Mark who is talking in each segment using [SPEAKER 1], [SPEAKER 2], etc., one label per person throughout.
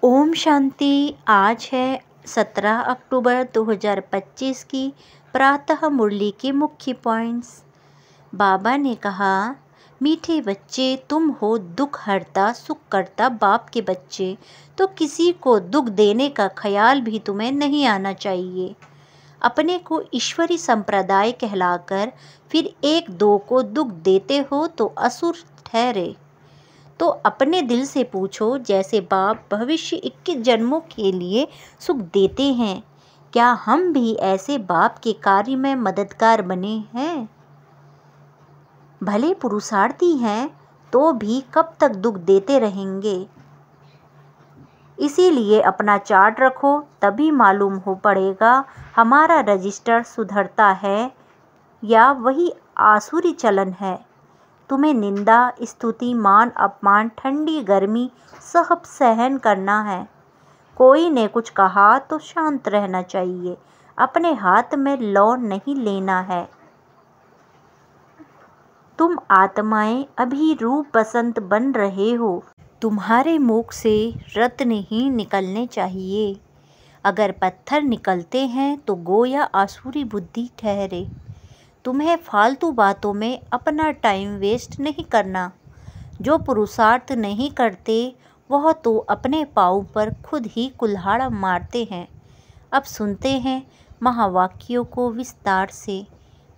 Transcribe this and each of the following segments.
[SPEAKER 1] ओम शांति। आज है 17 अक्टूबर 2025 की प्रातः मुरली के मुख्य पॉइंट्स। बाबा ने कहा, मीठे बच्चे तुम हो दुख हरता सुख करता बाप के बच्चे, तो किसी को दुख देने का ख्याल भी तुम्हें नहीं आना चाहिए। अपने को ईश्वरी संप्रदाय कहलाकर फिर एक दो को दुख देते हो तो असुर ठहरे। तो अपने दिल से पूछो, जैसे बाप भविष्य 21 जन्मों के लिए सुख देते हैं, क्या हम भी ऐसे बाप के कार्य में मददगार बने हैं? भले पुरुषार्थी हैं तो भी कब तक दुख देते रहेंगे। इसीलिए अपना चार्ट रखो, तभी मालूम हो पड़ेगा हमारा रजिस्टर सुधरता है या वही आसुरी चलन है। तुम्हें निंदा स्तुति मान अपमान ठंडी गर्मी सब सहन करना है। कोई ने कुछ कहा तो शांत रहना चाहिए, अपने हाथ में लौ नहीं लेना है। तुम आत्माएं अभी रूप बसंत बन रहे हो, तुम्हारे मुख से रत्न ही निकलने चाहिए। अगर पत्थर निकलते हैं तो गोया आसुरी बुद्धि ठहरे। तुम्हें फालतू बातों में अपना टाइम वेस्ट नहीं करना। जो पुरुषार्थ नहीं करते वह तो अपने पाँव पर खुद ही कुल्हाड़ा मारते हैं। अब सुनते हैं महावाक्यों को विस्तार से।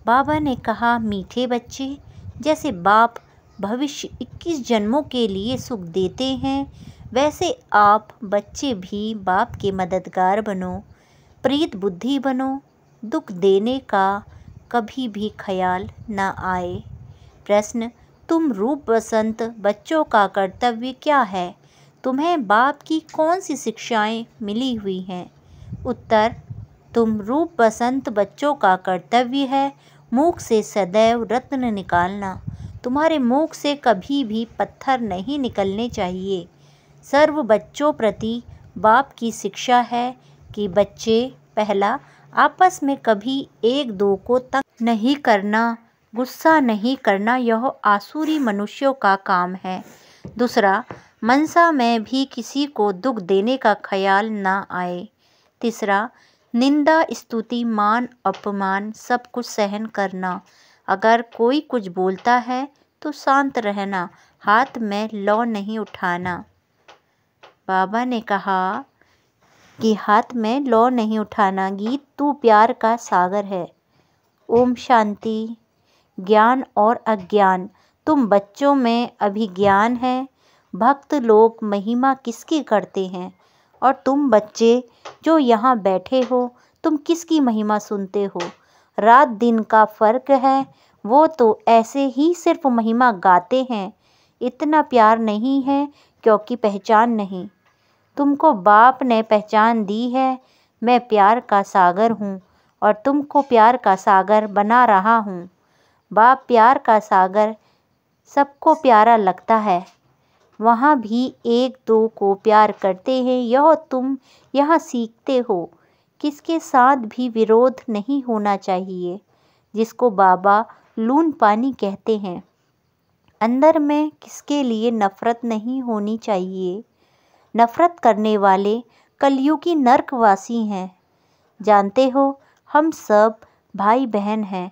[SPEAKER 1] बाबा ने कहा, मीठे बच्चे, जैसे बाप भविष्य 21 जन्मों के लिए सुख देते हैं, वैसे आप बच्चे भी बाप के मददगार बनो, प्रीत बुद्धि बनो। दुख देने का कभी भी ख्याल न आए। प्रश्न, तुम रूप बसंत बच्चों का कर्तव्य क्या है? तुम्हें बाप की कौन सी शिक्षाएं मिली हुई हैं? उत्तर, तुम रूप बसंत बच्चों का कर्तव्य है मुख से सदैव रत्न निकालना। तुम्हारे मुख से कभी भी पत्थर नहीं निकलने चाहिए। सर्व बच्चों प्रति बाप की शिक्षा है कि बच्चे, पहला, आपस में कभी एक दो को तंग नहीं करना, गुस्सा नहीं करना, यह आसुरी मनुष्यों का काम है। दूसरा, मनसा में भी किसी को दुख देने का ख्याल ना आए। तीसरा, निंदा स्तुति मान अपमान सब कुछ सहन करना। अगर कोई कुछ बोलता है तो शांत रहना, हाथ में लौ नहीं उठाना। बाबा ने कहा कि हाथ में लौ नहीं उठाना। गीत, तू प्यार का सागर है। ओम शांति। ज्ञान और अज्ञान, तुम बच्चों में अभिज्ञान है। भक्त लोग महिमा किसकी करते हैं? और तुम बच्चे जो यहाँ बैठे हो, तुम किसकी महिमा सुनते हो? रात दिन का फर्क है, वो तो ऐसे ही सिर्फ महिमा गाते हैं। इतना प्यार नहीं है क्योंकि पहचान नहीं। तुमको बाप ने पहचान दी है। मैं प्यार का सागर हूँ और तुमको प्यार का सागर बना रहा हूँ। बाप प्यार का सागर सबको प्यारा लगता है। वहाँ भी एक दो को प्यार करते हैं। यह तुम यहाँ सीखते हो। किसके साथ भी विरोध नहीं होना चाहिए, जिसको बाबा लून पानी कहते हैं। अंदर में किसके लिए नफरत नहीं होनी चाहिए। नफरत करने वाले कलयुगी नरकवासी हैं। जानते हो, हम सब भाई बहन हैं।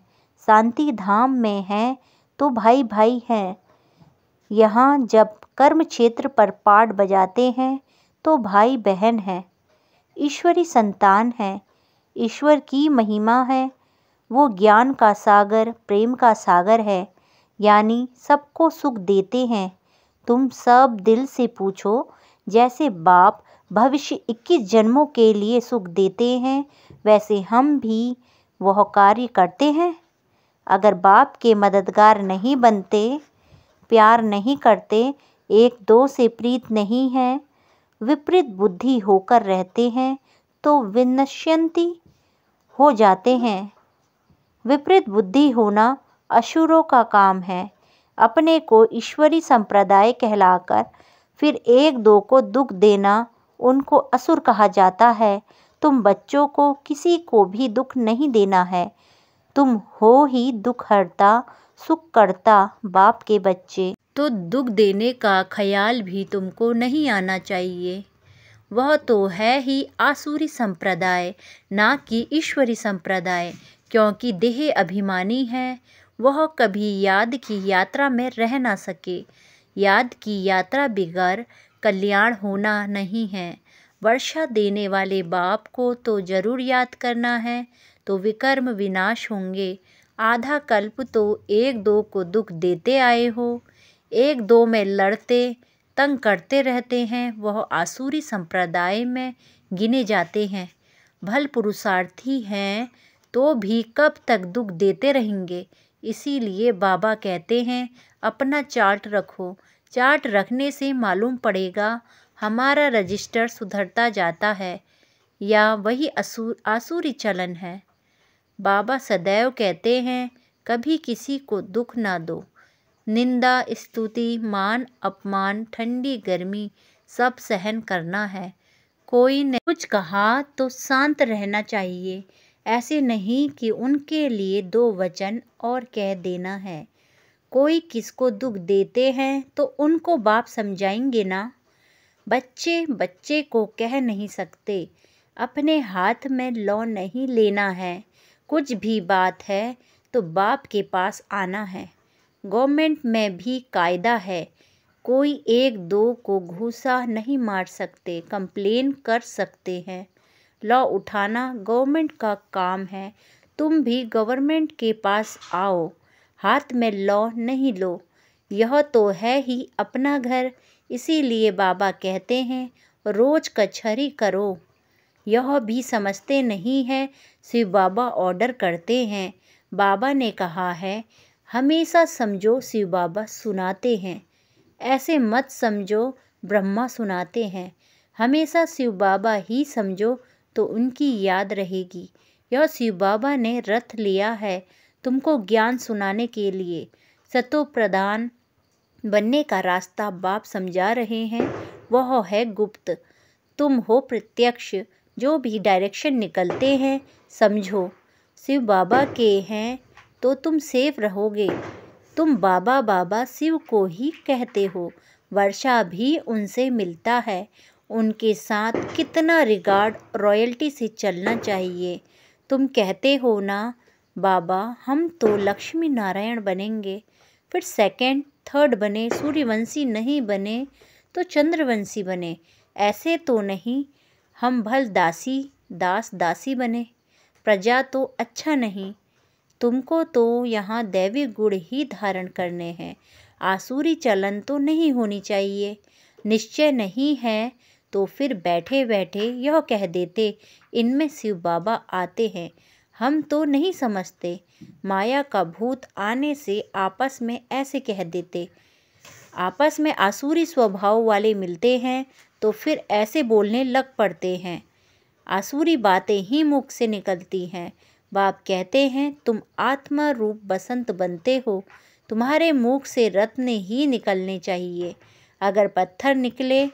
[SPEAKER 1] शांति धाम में हैं तो भाई भाई हैं। यहाँ जब कर्म क्षेत्र पर पाठ बजाते हैं तो भाई बहन हैं। ईश्वरी संतान हैं। ईश्वर की महिमा है। वो ज्ञान का सागर, प्रेम का सागर है, यानी सबको सुख देते हैं। तुम सब दिल से पूछो, जैसे बाप भविष्य 21 जन्मों के लिए सुख देते हैं, वैसे हम भी वह कार्य करते हैं। अगर बाप के मददगार नहीं बनते, प्यार नहीं करते, एक दो से प्रीत नहीं है, विपरीत बुद्धि होकर रहते हैं, तो विनश्यंती हो जाते हैं। विपरीत बुद्धि होना असुरों का काम है। अपने को ईश्वरी संप्रदाय कहलाकर फिर एक दो को दुख देना, उनको असुर कहा जाता है। तुम बच्चों को किसी को भी दुख नहीं देना है। तुम हो ही दुख हरता सुख करता बाप के बच्चे, तो दुख देने का ख्याल भी तुमको नहीं आना चाहिए। वह तो है ही आसुरी संप्रदाय, ना कि ईश्वरी संप्रदाय। क्योंकि देह अभिमानी है, वह कभी याद की यात्रा में रह ना सके। याद की यात्रा बगैर कल्याण होना नहीं है। वर्षा देने वाले बाप को तो जरूर याद करना है, तो विकर्म विनाश होंगे। आधा कल्प तो एक दो को दुख देते आए हो, एक दो में लड़ते तंग करते रहते हैं, वह आसुरी संप्रदाय में गिने जाते हैं। भल पुरुषार्थी हैं तो भी कब तक दुख देते रहेंगे। इसीलिए बाबा कहते हैं अपना चार्ट रखो। चार्ट रखने से मालूम पड़ेगा हमारा रजिस्टर सुधरता जाता है या वही आसुरी चलन है। बाबा सदैव कहते हैं कभी किसी को दुख ना दो। निंदा, स्तुति, मान अपमान, ठंडी गर्मी सब सहन करना है। कोई ने कुछ कहा तो शांत रहना चाहिए। ऐसे नहीं कि उनके लिए दो वचन और कह देना है। कोई किसको दुख देते हैं तो उनको बाप समझाएंगे ना। बच्चे बच्चे को कह नहीं सकते। अपने हाथ में लौ नहीं लेना है। कुछ भी बात है तो बाप के पास आना है। गवर्नमेंट में भी कायदा है, कोई एक दो को घूसा नहीं मार सकते, कंप्लेन कर सकते हैं। लॉ उठाना गवर्नमेंट का काम है। तुम भी गवर्नमेंट के पास आओ, हाथ में लॉ नहीं लो। यह तो है ही अपना घर। इसीलिए बाबा कहते हैं रोज कचहरी करो। यह भी समझते नहीं है, शिव बाबा ऑर्डर करते हैं। बाबा ने कहा है हमेशा समझो शिव बाबा सुनाते हैं। ऐसे मत समझो ब्रह्मा सुनाते हैं। हमेशा शिव बाबा ही समझो तो उनकी याद रहेगी। यह शिव बाबा ने रथ लिया है तुमको ज्ञान सुनाने के लिए। सतो प्रधान बनने का रास्ता बाप समझा रहे हैं, वह है गुप्त। तुम हो प्रत्यक्ष। जो भी डायरेक्शन निकलते हैं समझो शिव बाबा के हैं तो तुम सेफ रहोगे। तुम बाबा बाबा शिव को ही कहते हो। वर्षा भी उनसे मिलता है। उनके साथ कितना रिगार्ड, रॉयल्टी से चलना चाहिए। तुम कहते हो ना बाबा हम तो लक्ष्मी नारायण बनेंगे, फिर सेकंड थर्ड बने, सूर्यवंशी नहीं बने तो चंद्रवंशी बने। ऐसे तो नहीं, हम भल दासी दास दासी बने। प्रजा तो अच्छा नहीं। तुमको तो यहाँ दैवी गुण ही धारण करने हैं। आसुरी चलन तो नहीं होनी चाहिए। निश्चय नहीं है तो फिर बैठे बैठे यह कह देते इनमें शिव बाबा आते हैं। हम तो नहीं समझते। माया का भूत आने से आपस में ऐसे कह देते। आपस में आसुरी स्वभाव वाले मिलते हैं तो फिर ऐसे बोलने लग पड़ते हैं। आसुरी बातें ही मुख से निकलती हैं। बाप कहते हैं तुम आत्मा रूप बसंत बनते हो, तुम्हारे मुख से रत्न ही निकलने चाहिए। अगर पत्थर निकले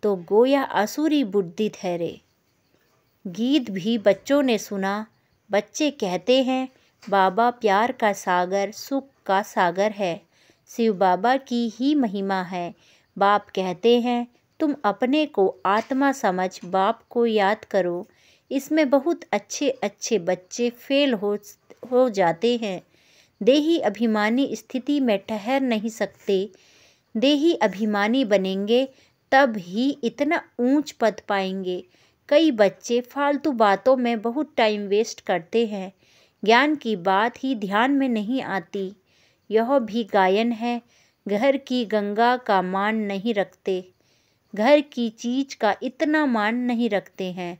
[SPEAKER 1] तो गोया आसुरी बुद्धि ठहरे। गीत भी बच्चों ने सुना। बच्चे कहते हैं बाबा प्यार का सागर, सुख का सागर है। शिव बाबा की ही महिमा है। बाप कहते हैं तुम अपने को आत्मा समझ बाप को याद करो। इसमें बहुत अच्छे अच्छे बच्चे फेल हो जाते हैं। देही अभिमानी स्थिति में ठहर नहीं सकते। देही अभिमानी बनेंगे तब ही इतना ऊंच पद पाएंगे। कई बच्चे फालतू बातों में बहुत टाइम वेस्ट करते हैं। ज्ञान की बात ही ध्यान में नहीं आती। यह भी गायन है। घर की गंगा का मान नहीं रखते, घर की चीज का इतना मान नहीं रखते हैं।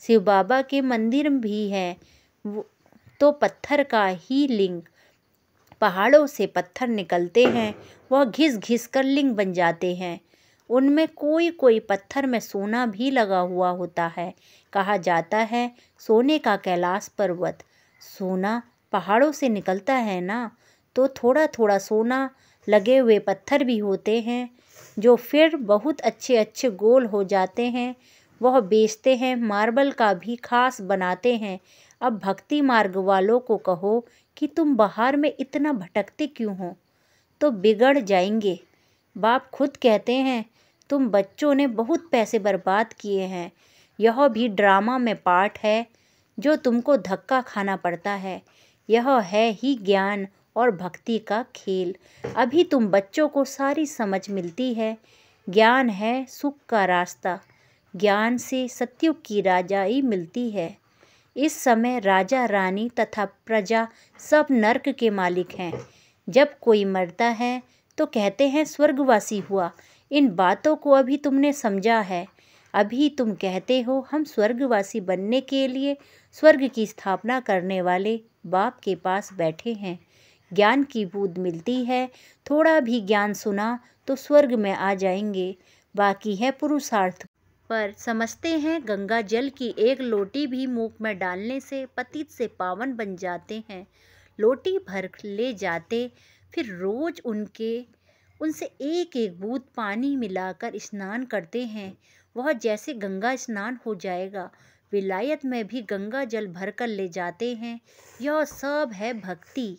[SPEAKER 1] शिव बाबा के मंदिर भी है तो पत्थर का ही लिंग। पहाड़ों से पत्थर निकलते हैं, वह घिस घिस कर लिंग बन जाते हैं। उनमें कोई कोई पत्थर में सोना भी लगा हुआ होता है। कहा जाता है सोने का कैलाश पर्वत। सोना पहाड़ों से निकलता है ना, तो थोड़ा थोड़ा सोना लगे हुए पत्थर भी होते हैं जो फिर बहुत अच्छे अच्छे गोल हो जाते हैं। वह बेचते हैं, मार्बल का भी खास बनाते हैं। अब भक्ति मार्ग वालों को कहो कि तुम बाहर में इतना भटकते क्यों हो, तो बिगड़ जाएंगे। बाप खुद कहते हैं तुम बच्चों ने बहुत पैसे बर्बाद किए हैं। यह भी ड्रामा में पार्ट है जो तुमको धक्का खाना पड़ता है। यह है ही ज्ञान और भक्ति का खेल। अभी तुम बच्चों को सारी समझ मिलती है। ज्ञान है सुख का रास्ता। ज्ञान से सतयुग की राजाई मिलती है। इस समय राजा रानी तथा प्रजा सब नर्क के मालिक हैं। जब कोई मरता है तो कहते हैं स्वर्गवासी हुआ। इन बातों को अभी तुमने समझा है। अभी तुम कहते हो हम स्वर्गवासी बनने के लिए स्वर्ग की स्थापना करने वाले बाप के पास बैठे हैं। ज्ञान की बूंद मिलती है। थोड़ा भी ज्ञान सुना तो स्वर्ग में आ जाएंगे। बाकी है पुरुषार्थ। पर समझते हैं गंगा जल की एक लोटी भी मुंह में डालने से पतित से पावन बन जाते हैं। लोटी भर ले जाते, फिर रोज उनसे एक एक बूंद पानी मिलाकर स्नान करते हैं। वह जैसे गंगा स्नान हो जाएगा। विलायत में भी गंगा जल भरकर ले जाते हैं। यह सब है भक्ति।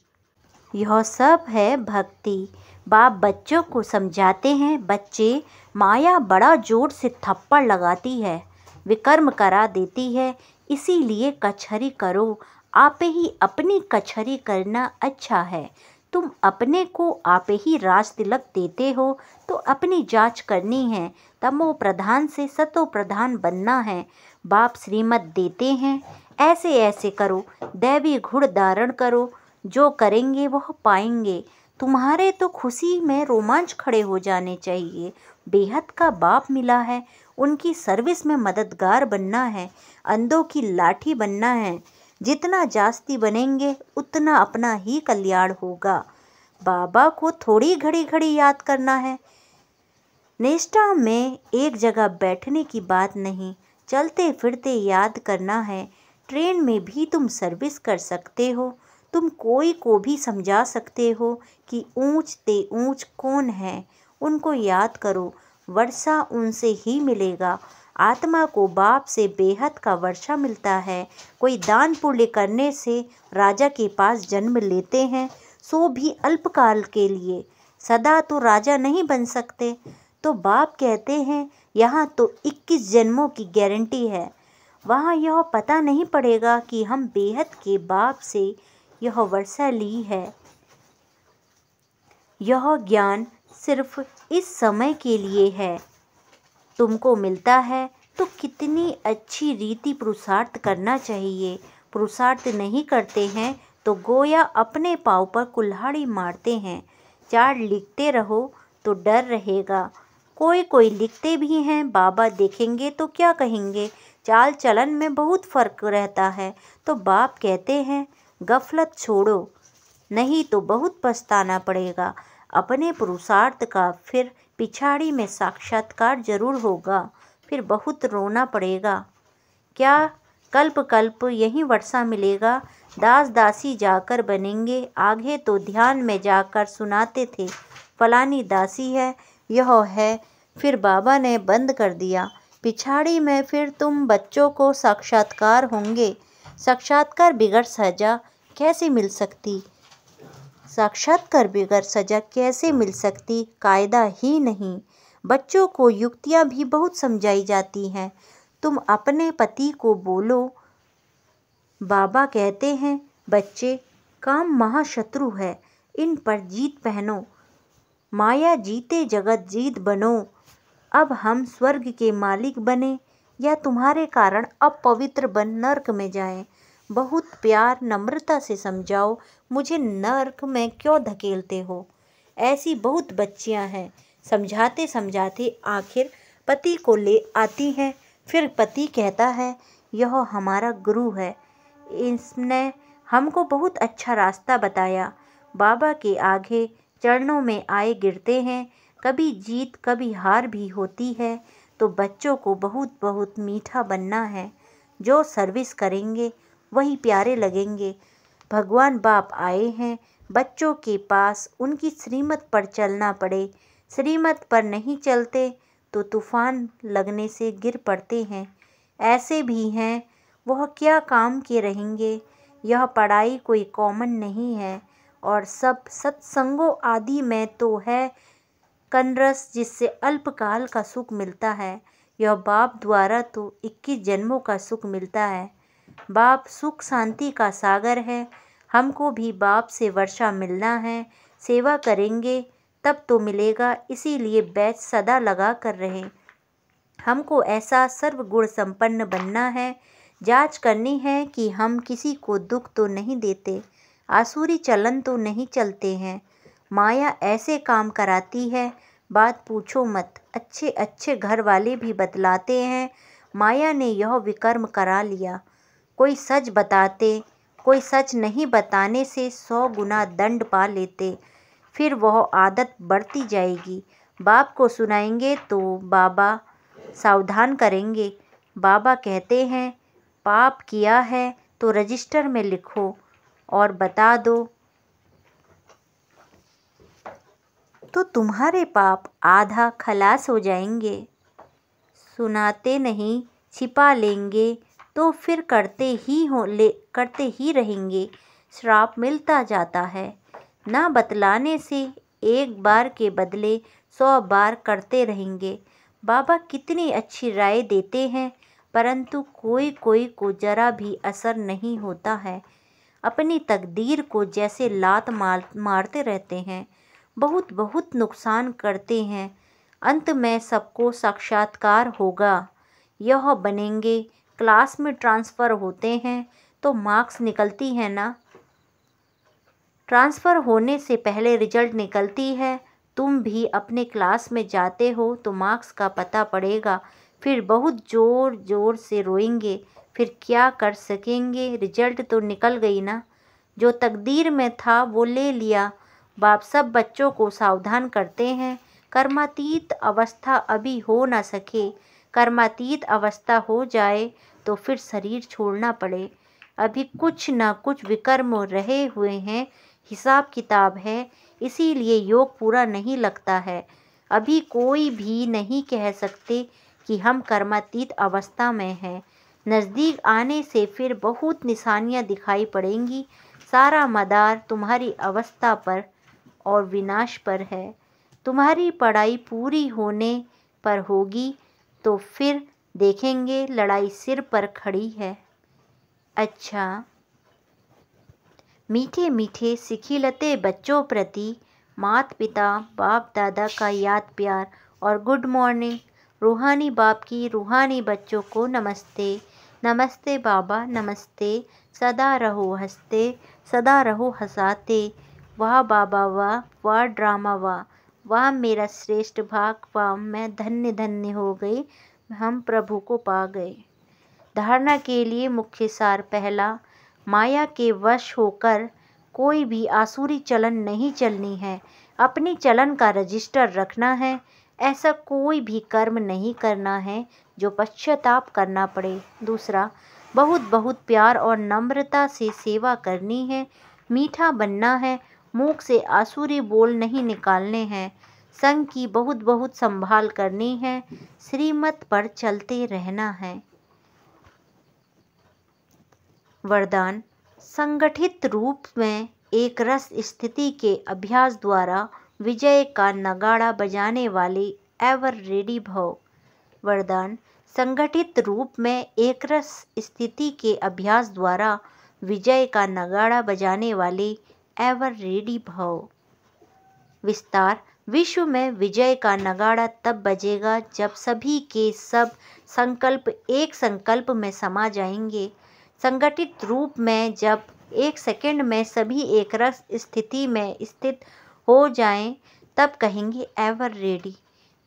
[SPEAKER 1] यह सब है भक्ति। बाप बच्चों को समझाते हैं, बच्चे, माया बड़ा जोर से थप्पड़ लगाती है, विकर्म करा देती है, इसीलिए कचहरी करो। आप ही अपनी कचहरी करना अच्छा है। तुम अपने को आप ही राज तिलक देते हो तो अपनी जांच करनी है। तमो प्रधान से सतो प्रधान बनना है। बाप श्रीमत देते हैं, ऐसे ऐसे करो, दैवी घुड़ धारण करो, जो करेंगे वह पाएंगे। तुम्हारे तो खुशी में रोमांच खड़े हो जाने चाहिए। बेहद का बाप मिला है, उनकी सर्विस में मददगार बनना है, अंधों की लाठी बनना है। जितना जास्ती बनेंगे उतना अपना ही कल्याण होगा। बाबा को थोड़ी घड़ी घड़ी याद करना है। निष्ठा में एक जगह बैठने की बात नहीं, चलते फिरते याद करना है। ट्रेन में भी तुम सर्विस कर सकते हो। तुम कोई को भी समझा सकते हो कि ऊंच ते ऊंच कौन है, उनको याद करो। वर्षा उनसे ही मिलेगा। आत्मा को बाप से बेहद का वर्षा मिलता है। कोई दान पुण्य करने से राजा के पास जन्म लेते हैं, सो भी अल्पकाल के लिए। सदा तो राजा नहीं बन सकते। तो बाप कहते हैं यहाँ तो 21 जन्मों की गारंटी है। वहाँ यह पता नहीं पड़ेगा कि हम बेहद के बाप से यह वर्षा ली है। यह ज्ञान सिर्फ इस समय के लिए है। तुमको मिलता है तो कितनी अच्छी रीति पुरुषार्थ करना चाहिए। पुरुषार्थ नहीं करते हैं तो गोया अपने पाँव पर कुल्हाड़ी मारते हैं। चार्ट लिखते रहो तो डर रहेगा। कोई कोई लिखते भी हैं, बाबा देखेंगे तो क्या कहेंगे। चाल चलन में बहुत फर्क रहता है। तो बाप कहते हैं गफलत छोड़ो, नहीं तो बहुत पछताना पड़ेगा अपने पुरुषार्थ का। फिर पिछाड़ी में साक्षात्कार जरूर होगा, फिर बहुत रोना पड़ेगा। क्या कल्प कल्प यही वर्षा मिलेगा। दास दासी जाकर बनेंगे। आगे तो ध्यान में जाकर सुनाते थे, फलानी दासी है, यह है। फिर बाबा ने बंद कर दिया। पिछाड़ी में फिर तुम बच्चों को साक्षात्कार होंगे। साक्षात्कार बिगड़ सजा कैसे मिल सकती। साक्षात्कार बिगड़ सजा कैसे मिल सकती, कायदा ही नहीं। बच्चों को युक्तियाँ भी बहुत समझाई जाती हैं। तुम अपने पति को बोलो। बाबा कहते हैं बच्चे, काम महाशत्रु है, इन पर जीत पहनो। माया जीते जगत जीत बनो। अब हम स्वर्ग के मालिक बने या तुम्हारे कारण अपवित्र बन नर्क में जाएं। बहुत प्यार नम्रता से समझाओ, मुझे नर्क में क्यों धकेलते हो। ऐसी बहुत बच्चियां हैं। समझाते समझाते आखिर पति को ले आती हैं। फिर पति कहता है यह हमारा गुरु है, इसने हमको बहुत अच्छा रास्ता बताया। बाबा के आगे चरणों में आए गिरते हैं। कभी जीत कभी हार भी होती है। तो बच्चों को बहुत बहुत मीठा बनना है। जो सर्विस करेंगे वही प्यारे लगेंगे। भगवान बाप आए हैं बच्चों के पास, उनकी श्रीमत पर चलना पड़े। श्रीमत पर नहीं चलते तो तूफान लगने से गिर पड़ते हैं। ऐसे भी हैं, वह क्या काम के रहेंगे। यह पढ़ाई कोई कॉमन नहीं है और सब सत्संगों आदि में तो है कनरस जिससे अल्पकाल का सुख मिलता है, यह बाप द्वारा तो 21 जन्मों का सुख मिलता है। बाप सुख शांति का सागर है। हमको भी बाप से वर्षा मिलना है। सेवा करेंगे तब तो मिलेगा, इसीलिए बैच सदा लगा कर रहे। हमको ऐसा सर्वगुण संपन्न बनना है। जांच करनी है कि हम किसी को दुख तो नहीं देते, आसुरी चलन तो नहीं चलते हैं। माया ऐसे काम कराती है, बात पूछो मत। अच्छे अच्छे घर वाले भी बतलाते हैं, माया ने यह विकर्म करा लिया। कोई सच बताते, कोई सच नहीं बताने से 100 गुना दंड पा लेते। फिर वह आदत बढ़ती जाएगी। बाप को सुनाएंगे तो बाबा सावधान करेंगे। बाबा कहते हैं, पाप किया है तो रजिस्टर में लिखो और बता दो, तो तुम्हारे पाप आधा खलास हो जाएंगे। सुनाते नहीं, छिपा लेंगे तो फिर करते ही रहेंगे। श्राप मिलता जाता है। ना बतलाने से एक बार के बदले 100 बार करते रहेंगे। बाबा कितनी अच्छी राय देते हैं, परंतु कोई कोई को जरा भी असर नहीं होता है। अपनी तकदीर को जैसे लात मारते रहते हैं, बहुत बहुत नुकसान करते हैं। अंत में सबको साक्षात्कार होगा। यह बनेंगे। क्लास में ट्रांसफ़र होते हैं तो मार्क्स निकलती है ना। ट्रांसफ़र होने से पहले रिजल्ट निकलती है। तुम भी अपने क्लास में जाते हो तो मार्क्स का पता पड़ेगा। फिर बहुत ज़ोर ज़ोर से रोएंगे। फिर क्या कर सकेंगे, रिजल्ट तो निकल गई ना। जो तकदीर में था वो ले लिया। बाप सब बच्चों को सावधान करते हैं, कर्मातीत अवस्था अभी हो ना सके। कर्मातीत अवस्था हो जाए तो फिर शरीर छोड़ना पड़े। अभी कुछ ना कुछ विकर्म रहे हुए हैं, हिसाब किताब है, इसीलिए योग पूरा नहीं लगता है। अभी कोई भी नहीं कह सकते कि हम कर्मातीत अवस्था में हैं। नज़दीक आने से फिर बहुत निशानियां दिखाई पड़ेंगी। सारा मदार तुम्हारी अवस्था पर और विनाश पर है। तुम्हारी पढ़ाई पूरी होने पर होगी तो फिर देखेंगे लड़ाई सिर पर खड़ी है। अच्छा, मीठे मीठे सिखिलते बच्चों प्रति माता पिता बाप दादा का याद प्यार और गुड मॉर्निंग। रूहानी बाप की रूहानी बच्चों को नमस्ते। नमस्ते बाबा, नमस्ते। सदा रहो हंसते, सदा रहो हंसाते। वाह बाबा वाह, वाह ड्रामा वाह, वाह मेरा श्रेष्ठ भाग, वाह मैं धन्य धन्य हो गई, हम प्रभु को पा गए। धारणा के लिए मुख्य सार पहला, माया के वश होकर कोई भी आसुरी चलन नहीं चलनी है। अपनी चलन का रजिस्टर रखना है। ऐसा कोई भी कर्म नहीं करना है जो पश्चाताप करना पड़े। दूसरा, बहुत बहुत प्यार और नम्रता से सेवा करनी है। मीठा बनना है। मुख से आसुरी बोल नहीं निकालने हैं। संग की बहुत बहुत संभाल करनी है। श्रीमत पर चलते रहना है। वरदान, संगठित रूप में एक रस स्थिति के अभ्यास द्वारा विजय का नगाड़ा बजाने वाले एवर रेडी भव। वरदान, संगठित रूप में एक रस स्थिति के अभ्यास द्वारा विजय का नगाड़ा बजाने वाले एवर रेडी भव। विस्तार, विश्व में विजय का नगाड़ा तब बजेगा जब सभी के सब संकल्प एक संकल्प में समा जाएंगे। संगठित रूप में जब एक सेकंड में सभी एक रस स्थिति में स्थित हो जाएं, तब कहेंगे एवर रेडी।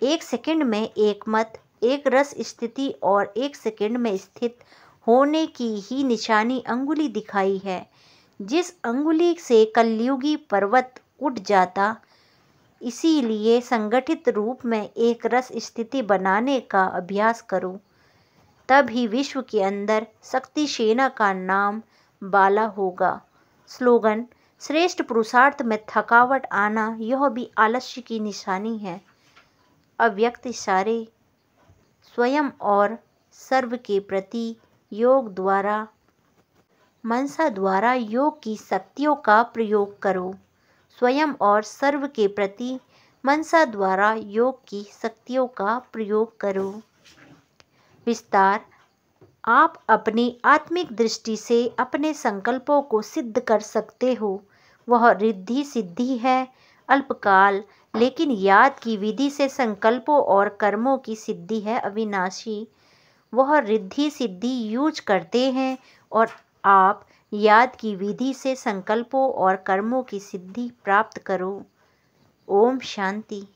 [SPEAKER 1] एक सेकंड में एक मत, एक रस स्थिति और एक सेकंड में स्थित होने की ही निशानी अंगुली दिखाई है। जिस अंगुली से कलयुगी पर्वत उठ जाता, इसीलिए संगठित रूप में एक रस स्थिति बनाने का अभ्यास करो। तब ही विश्व के अंदर शक्ति सेना का नाम बाला होगा। स्लोगन, श्रेष्ठ पुरुषार्थ में थकावट आना यह भी आलस्य की निशानी है। अव्यक्त इशारे, स्वयं और सर्व के प्रति योग द्वारा मनसा द्वारा योग की शक्तियों का प्रयोग करो। स्वयं और सर्व के प्रति मनसा द्वारा योग की शक्तियों का प्रयोग करो। विस्तार। आप अपनी आत्मिक दृष्टि से अपने संकल्पों को सिद्ध कर सकते हो। वह रिद्धि सिद्धि है अल्पकाल, लेकिन याद की विधि से संकल्पों और कर्मों की सिद्धि है अविनाशी। वह रिद्धि सिद्धि यूज करते हैं और आप याद की विधि से संकल्पों और कर्मों की सिद्धि प्राप्त करो। ओम शांति।